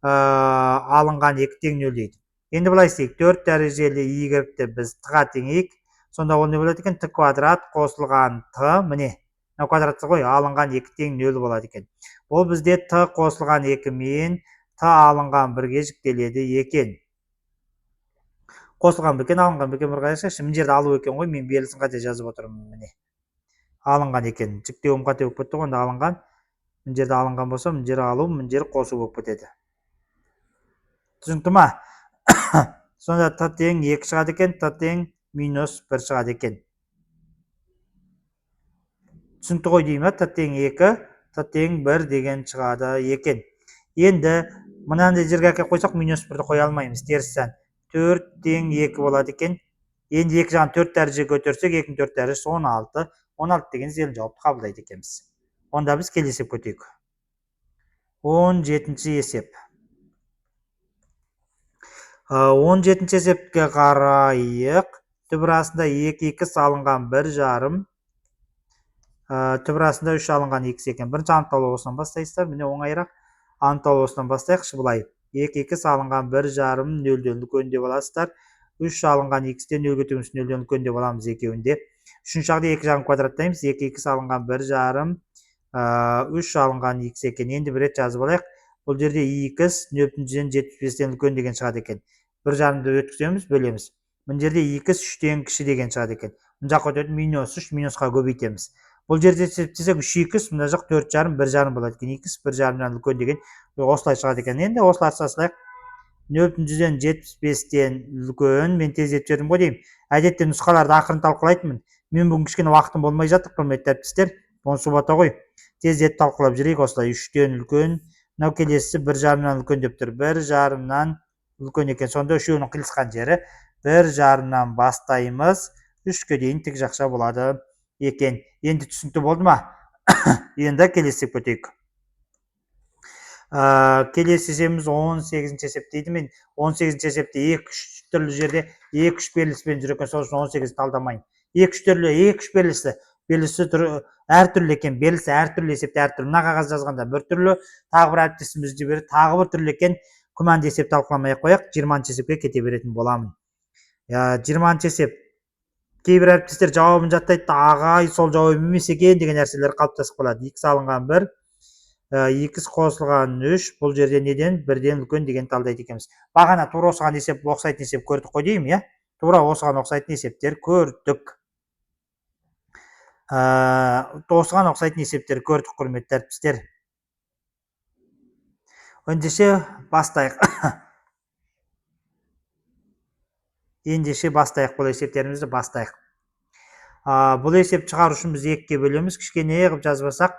алынған 2 тең 0 дейді. Енді былай істейік. 4 дәрежелі y-ті біз т-ға теңейік. Сонда ол не болады екен? Т квадрат қосылған т, міне. Мына квадратты ғой, алынған 2 тең 0 болады екен. Ол бізде т қосылған 2 мен т алынған 1-ге жіктеледі екен. Қосылған 1 алынған 1 бір қарайықшы. Мына жерде алу екен ғой, мен берілсін қате жазып отырмын, міне. Алынған екен. Жіктеуім қате болып кетті, онда алынған. Мына жерде алынған болса, мына жері алу, мына жері қосу болып кетеді. Түсінікті ма? Сонда т тең 2 шығады екен, т тең минус 1 шығады екен. Түсінікті ғой деймін, т тең 2, т тең 1 деген шығады екен. Енді мынандай жерге әкеп қойсақ, минус 1-ді қоя алмаймыз, терістен. 4 тең 2 болады екен. Енді 2 жағын 4 дәрежеге көтерсек, 2-ның 4 дәрежесі 16. 16 деген зел жауапты қабылдайды екенбіз. Онда біз келесіп көтейік. 17-ші есеп. 17-ші есепке қарайық. Түбірасында 2x алынған 1,5. Түбірасында 3 алынған x екен. Бірінші анықтаулысынан бастайсыздар. Міне оңайырақ. Анықтаулысынан бастайықшы былай. 2x алынған 1,5 0-ден үлкен деп аласыздар. 3 алынған x-тен 0-ге теңесі 0-ден үлкен деп аламыз екеуінде. Үшінші жағда 2 жағын квадраттаймыз. 2x алынған 1,5, 3 алынған x екен. Енді бір рет жазып алайық. Бұл жерде x 0,75-тен үлкен деген шығады екен. 1,5-ды өткіземіз, бөлеміз. Бұл жерде x 3-тен кіші деген шығады екен. Бұл жаққа өтеді минус 3, минусқа көбейтеміз. Бұл жерде есептесек 3x, мына жақ 4,5, 1,5 болады екен. x 1,5-нан үлкен деген осылай шығады екен. Енді осылай жасасақ 0,75-тен үлкен, мен тездетіп жібердім ғой деймін. Әдетте нұсқаларды ақырын талқылайтынмын. Мен бүгін кішкене уақытым болмай жатыр, құрметті әріптестер. Оны субата ғой. Тездетіп талқылап жүрейік осылай. 3-тен үлкен. Мынау келесі 1,5-нан үлкен деп тұр. 1,5-нан үлкен екен. Сонда үшеуінің қиылысқан жері 1,5-нан бастаймыз. 3-ке дейін тік жақша болады екен. Енді түсінікті болды ма? Енді келесі көтейік. Келесі есебіміз 18 есеп дейді. Мен 18 есепте 2-3 түрлі жерде 2-3 беріліспен жүр екен, сол үшін 18 талдамайын. 2-3 берілісі әртүрлі екен. Берілісі әртүрлі, есепте әртүрлі. Мына қағаз жазғанда бір түрлі, тағы бір әріптесіміз жіберді, тағы бір түрлі екен. Күмәнді есеп талқыламай қояйық, 20 есепке кете беретін боламын. 20 есеп. Кейбір әріптестер жауабын жаттайды, ағай сол жауап емес екен деген нәрселер қалыптасып қалады. X алынған 1, X қосылған 3, бұл жерде неден? 1-ден үлкен деген талдайды екенбіз. Бағана тура осыған есеп, ұқсайтын есеп көрдік қой деймін, иә? Тура осыған ұқсайтын есептер көрдік. Осыған ұқсайтын есептер көрдік, құрметті әріптестер. Ендеше бастайық. Бұл есептерімізді бастайық. Бұл есеп шығару үшін біз 2-ке бөлеміз. Кішкене қылып жазбасақ,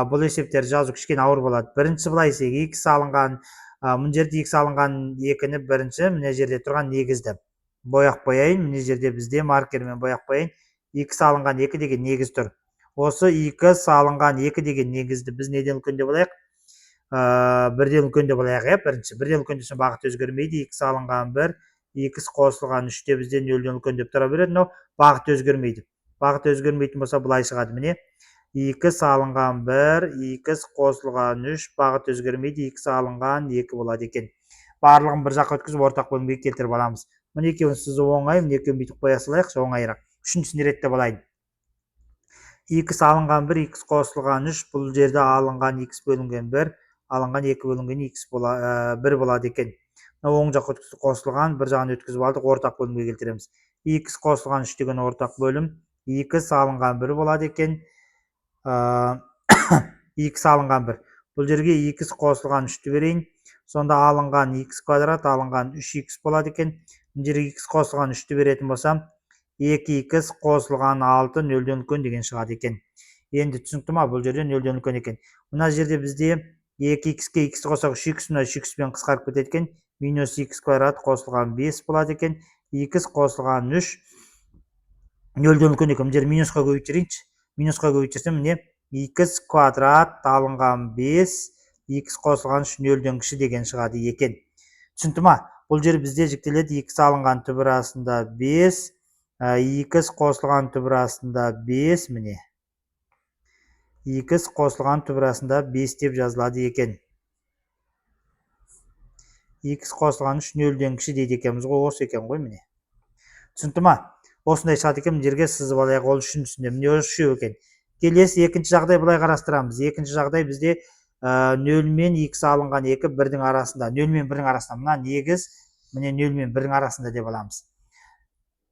бұл есептер жазу кішкене ауыр болады. Бірінші былай есек, X алынған, мұн жерде X алынған 2-ні бірінші, міне жерде тұрған негізді. Бояқ қояйын, міне жерде бізде маркермен бояқ қояйын. X алынған 2 деген негіз тұр. Осы X алынған 2 деген негізді біз неден үлкен деп алайық? 1-ден үлкен деп алайық, бірінші. 1-ден үлкен десе бағыт өзгермейді. X алынған 1, X қосылған 3-те бізден 0-ден үлкен деп тұра береді. Но бағыт өзгермейді. Бағыт өзгермейтін болса былай шығады, міне. X алынған 1, X қосылған 3, бағыт өзгермейді. X алынған 2 болады екен. Барлығын бір жаққа өткізіп ортақ бөлімге келтіріп аламыз. Міне екеуін сызу оңай, міне екеуін бүйтіп қоя салайық, оңайырақ. Үшіншісін реттеп алайын. X алынған 1, X қосылған 3, бұл жерде алынған X бөлінген 1, алынған 2 бөлінген X 1 болады екен. Оң жақ өткізіп қосылған, бір жағын өткізіп алдық, ортақ бөлімге келтіреміз. X қосылған 3 деген ортақ бөлім, X алынған 1 болады екен. X алынған 1. Бұл жерге X қосылған 3-ті берейін. Сонда алынған X квадрат, алынған 3X болады екен. Бұл жерге X қосылған 3-ті беретін болсам, 2X қосылған 6 0-ден үлкен деген шығады екен. Енді түсінікті ма? Бұл жерде 0-ден үлкен екен. Мына жерде бізде 2X-ке X қосақ 3X, мына 3X-пен қысқарып кетеді екен. Минус X квадрат қосылған 5 болады екен. X қосылған 3 0-ден үлкен екен. Бұл жерде минусқа көбейтірейінші. Минусқа көбейтірсем, міне X квадрат алынған 5, X қосылған 3 0-ден кіші деген шығады екен. Түсінікті ма? Бұл жер бізде жіктеледі. X алынған түбір астында 5, X қосылған түбір астында 5, міне. X қосылған түбір астында 5 деп жазылады екен. X қосылған 3 0-ден кіші дейді екенбіз ғой, осы екен ғой, міне. Түсінікті ма? Осындай шығады екен, жерге сызып алайық, ол үшіншісінде, міне үшеу екен. Келесі екінші жағдай былай қарастырамыз. Екінші жағдай бізде 0 мен X алынған 2 1-дің арасында, 0 мен 1-дің арасында, мына негіз, міне 0 мен 1-дің арасында деп аламыз.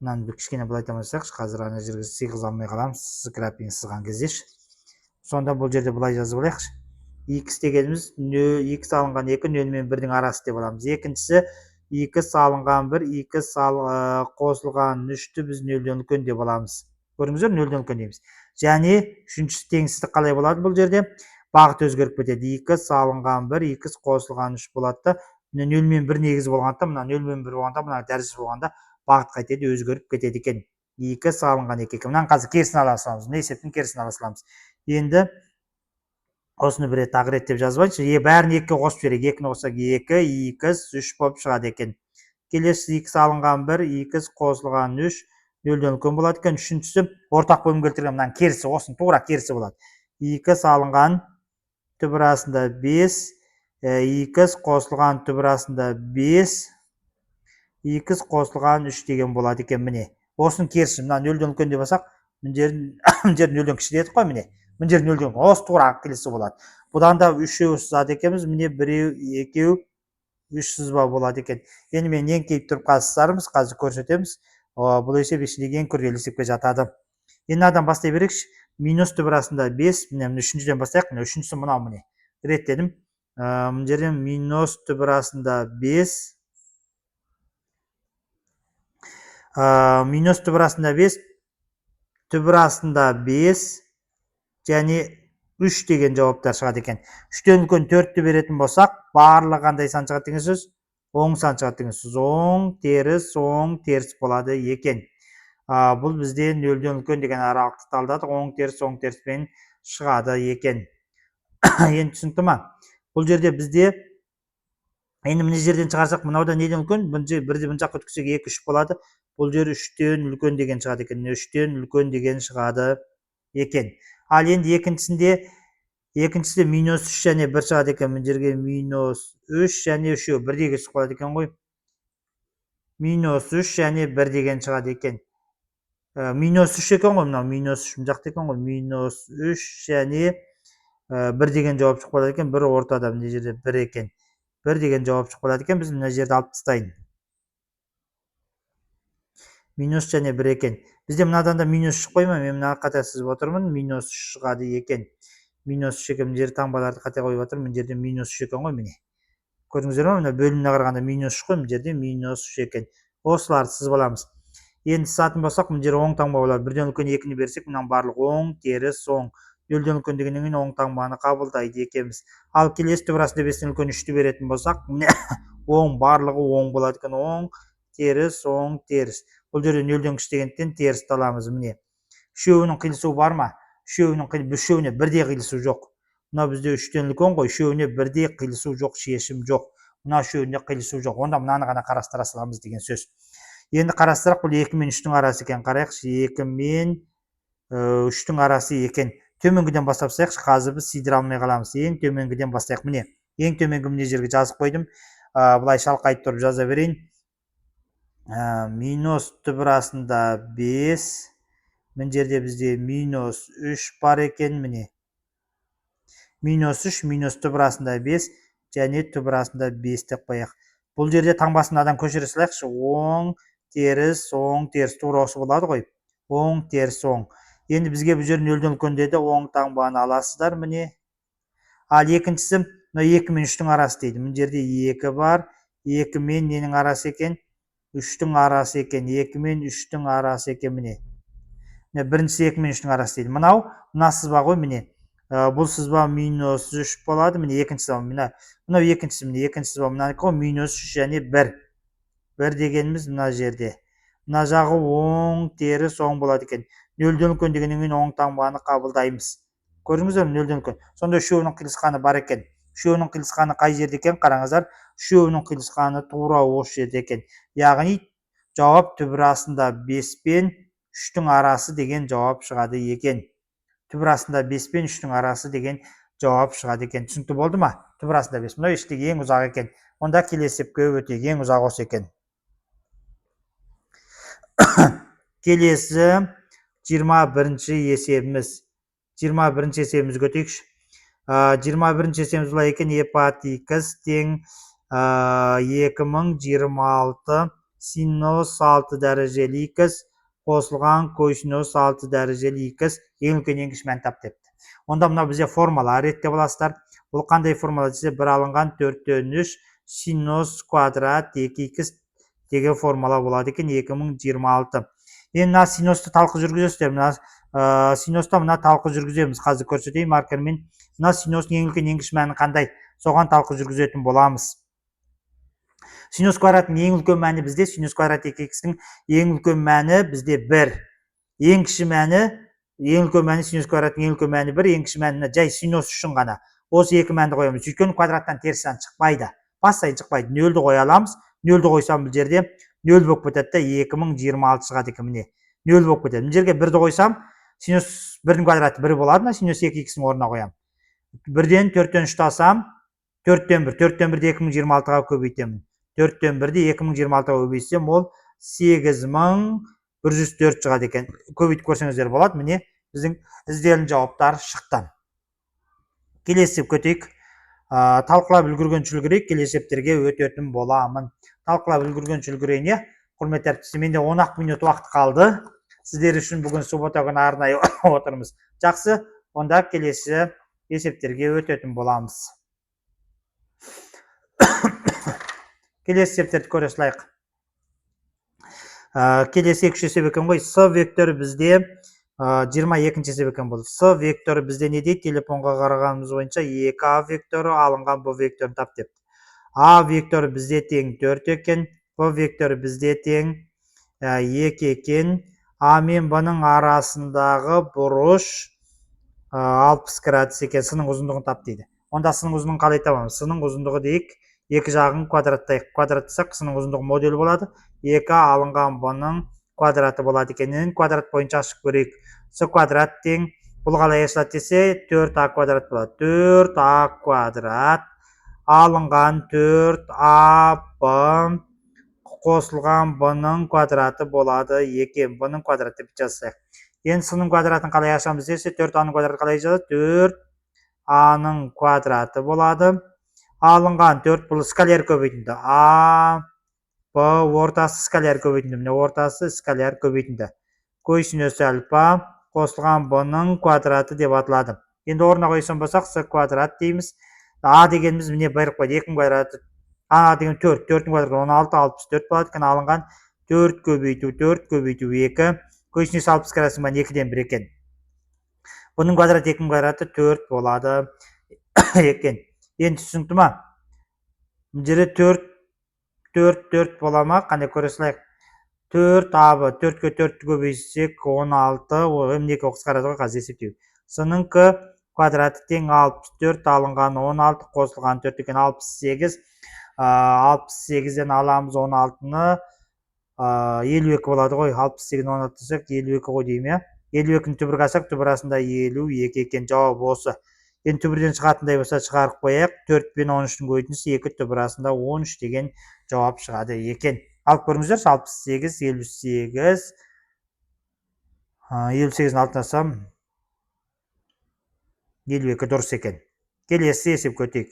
Мынаны кішкене былай тамасақ, қазір ана жерге сыйғыз алмай қаламыз, графикін сызған кездеш. Сонда бұл жерде былай жазып алайықшы. X дегеніміз X алынған 2 0 мен 1-дің арасы деп аламыз. Екіншісі X алынған 1, X қосылған 3-ті біз 0-ден үлкен деп аламыз. Көрдіңіздер, 0-ден үлкен дейміз. Және үшіншісі теңсіздік қалай болады бұл жерде? Бағыт өзгеріп кетеді. X алынған 1, X қосылған 3 болады. 0 мен 1 негіз болғанда, мына 0 мен 1 болғанда, мына дәріс болғанда бағыт қайтеді, өзгеріп кетеді екен. X алынған 2. Мынаны қазір керісін ала саламыз. Мына есептің керісін ала саламыз. Енді осыны бір рет тағы реттеп жазып айтшы. Бәрін 2-ге қосып жіберейік. 2-ні қоссақ 2, X 3 болып шығады екен. Келесі X алынған 1, X қосылған 3 0-ден үлкен болады екен. Үшіншісі ортақ бөлім келтірген, мынаның керісі, осының тура керісі болады. X алынған түбір астында 5, X қосылған түбір астында 5, X қосылған 3 деген болады екен, міне. Осының керісі, мына 0-ден үлкен деп алсақ, мына жер 0-ден кіші дедік қой, міне. Мына жер 0-ден, осы тура келесі болады. Бұдан да үшеу сызады екенбіз, міне 1, 2, 3 сызба болады екен. Енді мен ең кейіп тұрып қазысарымыз, қазір көрсетеміз. Бұл есеп ішіндегі ең күрделі есепке жатады. Енді адам бастай берекші. Минус түбір астында 5, міне үшіншіден бастайық, міне үшіншісі мынау, міне. Реттедім. Мына жерден минус түбір астында 5, минус түбір астында 5, түбір астында 5, және 3 деген жауаптар шығады екен. 3-тен үлкен 4-ті беретін болсақ, барлығы қандай сан шығады деген сөз? Оң сан шығады деген сөз. Оң теріс болады екен. Бұл бізде 0-ден үлкен деген аралықты талдадық. Оң теріспен шығады екен. Енді түсінікті ма? бұл жерде бізде енді мына жерден шығарсақ мынау да неден үлкен, бірде мына жаққа өткізсек 2 3 болады. Бұл жер 3-тен үлкен деген шығады екен. 3-тен үлкен деген шығады екен. Ал енді екіншісінде минус 3 және 1 шығады екен. Мына жерге минус 3 және 3 бірдей түсіп қалады екен ғой. Минус 3 және 1 деген шығады екен. Минус 3 екен ғой, мынау минус 3 мына жақта екен ғой. Минус 3 және 1 деген жауап шығып қалады екен. 1 ортада мына жерде 1 екен. 1 деген жауап шығып қалады екен. Біз мына жерді алып тастайын. Минус және 1 екен. Бізде мынадан да минус шығып қойма, мен мына қате сызып отырмын. Минус 3 шығады екен. Минус 3 екен. Мына жерде таңбаларды қате қойып отырмын. Мына жерде минус 3 екен ғой міне. Көрдіңіздер ме? Мына бөліміне қарағанда минус 3 қой, мына жерде минус 3 екен. Осыларды сызып аламыз. Енді сызатын болсақ, мына жерде оң таңба болады. Бірден үлкен 2-ні берсек, мынаның барлығы оң, теріс, оң. Нөлден үлкен дегеннен кейін оң таңбаны қабылдайды екенбіз. Ал келесі түбірасында 5-тен үлкен 3-ті беретін болсақ, оң, барлығы оң болады екен. Оң, теріс, оң, теріс. Бұл жерде нөлден кішігендіктен терісті аламыз. Міне. Үшеуінің қиылысуы бар ма? Үшеуіне бірдей қиылысу жоқ. Мына бізде 3-тен үлкен ғой, үшеуіне бірдей қиылысу жоқ, шешім жоқ. Мына үшеуінде қиылысу жоқ. Онда мынаны ғана қарастыра саламыз деген сөз. Енді қарастырсақ, бұл 2 мен 3-тің арасы екен. Қарайықшы, 2 мен 3-тің арасы екен. Төменгіден бастап sayықшы, қазір біз сидіре алмай қаламыз. Ең төменгіден бастайық. Міне, ең төменгі мына жерге жазып қойдым. Былай шалқайтып тұрып жаза берейін. Минус түбірасында 5. Мына жерде бізде минус 3 бар екен, міне. Минус 3, минус түбірасында 5 және түбірасында 5 деп қояйық. Бұл жерде таңбасындан көшіре салайықшы. Оң, теріс, тура осы болады ғой. Оң, теріс, оң. Енді бізге бұл жер нөлден үлкен деді, оң таңбаны аласыздар, міне. Ал екіншісі, 2 мен 3-тің арасы дейді. Мына жерде 2 бар, 2 мен ненің арасы екен? 3-тің арасы екен. 2 мен 3-тің арасы екен, міне. Біріншісі 2 мен 3-тің арасы дейді. Мына сызба ғой, міне. Бұл сызба минус 3 болады, міне екінші сызба. Мынау екінші сызба, мынанікі минус 3 және 1. 1 дегеніміз мына жерде. Мына жағы оң, теріс, оң болады екен. Нөлден үлкен дегеннен кейін оң таңбаны қабылдаймыз. Көрдіңіздер ме? Нөлден үлкен. Сонда үшеуінің қиылысқаны бар екен. Үшеуінің қиылысқаны қай жерде екен? Қараңыздар. Үшеуінің қиылысқаны тура осы жерде екен. Яғни жауап түбірасында 5 пен 3-тің арасы деген жауап шығады екен. Түбірасында 5 пен 3-тің арасы деген жауап шығады екен. Түсінікті болды ма? Түбірасында 5. Мынау ештегі ең ұзақ екен. Онда келесі есепке өтейік. Ең ұзақ осы екен. Келесі 21-ші есебіміз. 21-ші есебімізге өтейікші. 21-ші есебіміз былай екен. Епатикс тең 2026 синус 6 дәрежелі x қосылған косинус 6 дәрежелі x ең үлкен ең кіші мәнін тап депті. Онда мынау бізде формула реттеп аласыздар. Бұл қандай формула десе, 1 алынған 4-тен 3 синус квадрат 2x деген формула болады екен 2026. Енді мына синусты талқы жүргізесіздер. Мына синуста мына талқы жүргіземіз. Қазір көрсетейін маркермен. Мына синустың ең үлкен ең кіші мәні қандай? Соған талқы жүргізетін боламыз. Синус квадраттың ең үлкен мәні бізде, синус квадрат 2x-тің ең үлкен мәні бізде 1. Ең кіші мәні, ең үлкен мәні синус квадраттың ең үлкен мәні 1, ең кіші мәні жай синус үшін ғана. Осы екі мәнді қоямыз. Өйткені квадраттан терістен шықпайды. Бас сайын шықпайды. Нөлді қоя аламыз. Нөлді қойсам бұл жерде 0 болып кетеді, 2026 шығады екен, міне. 0 болып кетеді. Бұл жерге 1-ді қойсам, синус 1-дің квадраты 1 болады, синус 2x-ің орнына қоямын. 1-ден 4-тен 3-ті алсам, 4-тен 1, 4-тен 1-ді 2026-ға көбейтемін. 4-тен 1-ді 2026-ға көбейтсем, ол 8104 шығады екен. Көбейтіп көрсеңіздер болады, міне біздің іздердің жауаптары шықты. Келесі есепке өтейік. Талқылап үлгергенше үлгерейік, келесі есептерге өтетін боламын. Талқылап үлгергенше үлгерейін, құрметті әріптестер, менде 10 минут уақыт қалды. Сіздер үшін бүгін суббота күні арнайы отырмыз. Жақсы, онда келесі есептерге өтетін боламыз. Келесі есептерді көре салайық. Келесі екінші есеп екен ғой. С векторы бізде 22-ші есеп екен бұл. С векторы бізде не дейді? Телефонға қарағанымыз бойынша 2А векторы алынған бұл векторын тап депті. А векторы бізде тең 4 екен. Б векторы бізде тең 2 екен. А мен бұның арасындағы бұрыш 60 градус екен. Сының ұзындығын тап дейді. Онда сының ұзындығын қалай табамыз? Сының ұзындығы дейік, екі жағын квадраттайық. Квадраттасақ, сының ұзындығы модуль болады. 2 алынған бұның квадраты болады екен. Квадрат бойынша ашып көрейік. С квадрат тең, бұл қалай ашылады десе, 4а квадрат болады. 4а квадрат алынған 4а б қосылған бұның квадраты болады екен. Бұның квадраты деп жазсақ. Енді сының квадратын қалай ашамыз десе, 4аның квадраты қалай жазады? 4аның квадраты болады. Алынған 4 бұл скаляр көбейтінді. А, Б, ортасы скаляр көбейтінді. Міне ортасы скаляр көбейтінді. Көшінесі альфа, қосылған бұның квадраты деп атылады. Енді орнына қойсын болсақ, с квадрат дейміз. А дегеніміз міне байырып қойды. 2-нің квадраты. А деген 4. 4-нің квадраты 16, 64 болады екен. Алынған 4 көбейту 2. Көшінесі 60 қарасың ба 2-ден 1 екен. Бұның квадраты 2-нің квадраты 4 болады екен. Енді түсінікті ма? Бұл жерде 4 бола ма? Қандай көресілайық? 4а 4-ке 4 көбейсек 16, міне 9 қарады ғой, қазір есептеу. Сының квадраты тең 64, алынған 16, қосылған 4 екен 68. 68-ден аламыз 16-ны 52 болады ғой. 68-ден 16 десек 52 ғой деймін. 52-ні түбірге алсақ, түбірасында 52 екен. Жауап осы. Енді түбірден шығатындай болса шығарып қояйық. 4 пен 13-дің көбейтіндісі 2, түбірасында 13 деген жауап шығады екен. Алып көріңіздер, 68, 58, 58-ні алтын алсам 52 дұрыс екен. Келесі есеп көтейік.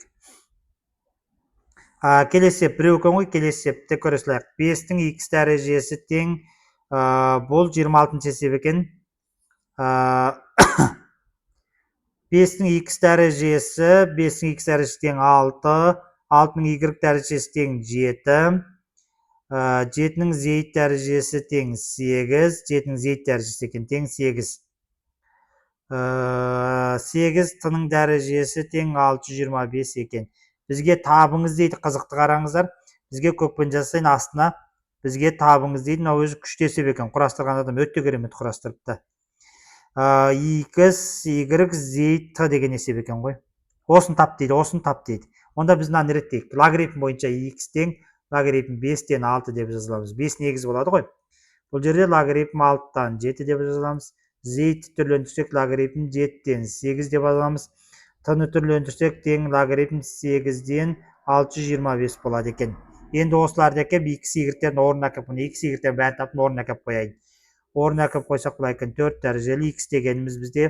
Келесі есеп біреу екен ғой, келесі есепті көресілайық. 5-тің x дәрежесі тең, бұл 26-шы есеп екен. 5-ның x дәрежесі тең 6, 6-ның y дәрежесі тең 7, 7-ның z дәрежесі тең 8, 7-ның z дәрежесі тең 8. 8-тінің дәрежесі тең 625 екен. Бізге табыңыз дейді, қызықты қараңыздар. Бізге көкпен жасайын, астына бізге табыңыз дейді. Мына өзі күшті есеп екен. Құрастырған адам өте керемет құрастырыпты. X, Y, Z, T деген есеп екен ғой. Осын тап дейді, осын тап дейді. Онда біз мынаны реттейік. Логарифм бойынша X тең, логарифм 5-тен 6 деп жазыламыз. 5 негіз болады ғой. Бұл жерде логарифм 6-тан 7 деп жазыламыз. Z түрлендірсек, логарифм 7-тен 8 деп жазыламыз. T-ны түрлендірсек, тең логарифм 8-ден 625 болады екен. Енді осыларды әкеп, X, Y-терін орнына әкеп, X, Y-терін бәрін тапын орнына әкеп қояйын. Орнына әкеп қойсақ бұлай екен, 4 дәрежелі X дегеніміз бізде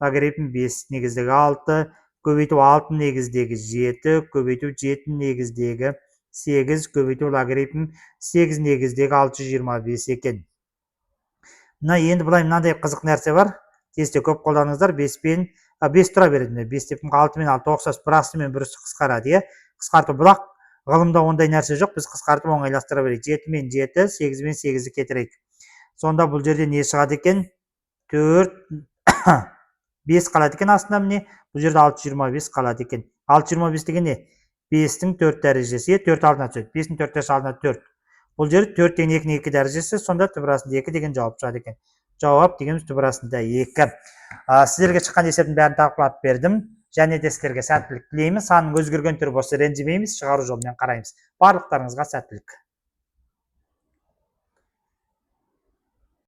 логарифм 5 негіздегі 6, көбейту 6 негіздегі 7, көбейту 7 негіздегі 8, көбейту логарифм 8 негіздегі 625 екен. Мына енді бұлай мынандай қызық нәрсе бар. Тесте көп қолданыңыздар. 5 тұра береді. 5 деп 6 мен 6 ұқсас, бірасы мен бірісі қысқарады. Қысқарту бірақ ғылымда ондай нәрсе жоқ. Біз қысқартып оңайластыра берейік. 7 мен 7, 8 мен 8-ді кетірейік. Сонда бұл жерде не шығады екен? 4, 5 қалады екен астында міне. Бұл жерде 625 қалады екен. 625 деген не? 5-тің 4 дәрежесі. 4 алдына түседі. 5-тің 4 дәрежесі алдына 4. Бұл жерде 4 деген 2-ның 2 дәрежесі. Сонда түбірасында 2 деген жауап шығады екен. Жауап дегеніміз түбірасында 2. Сіздерге шыққан есептің бәрін талқылап бердім. Және де сіздерге сәттілік тілеймін. Санның өзгерген түрі болса ренжімейміз, шығару жолымен қараймыз. Барлықтарыңызға сәттілік.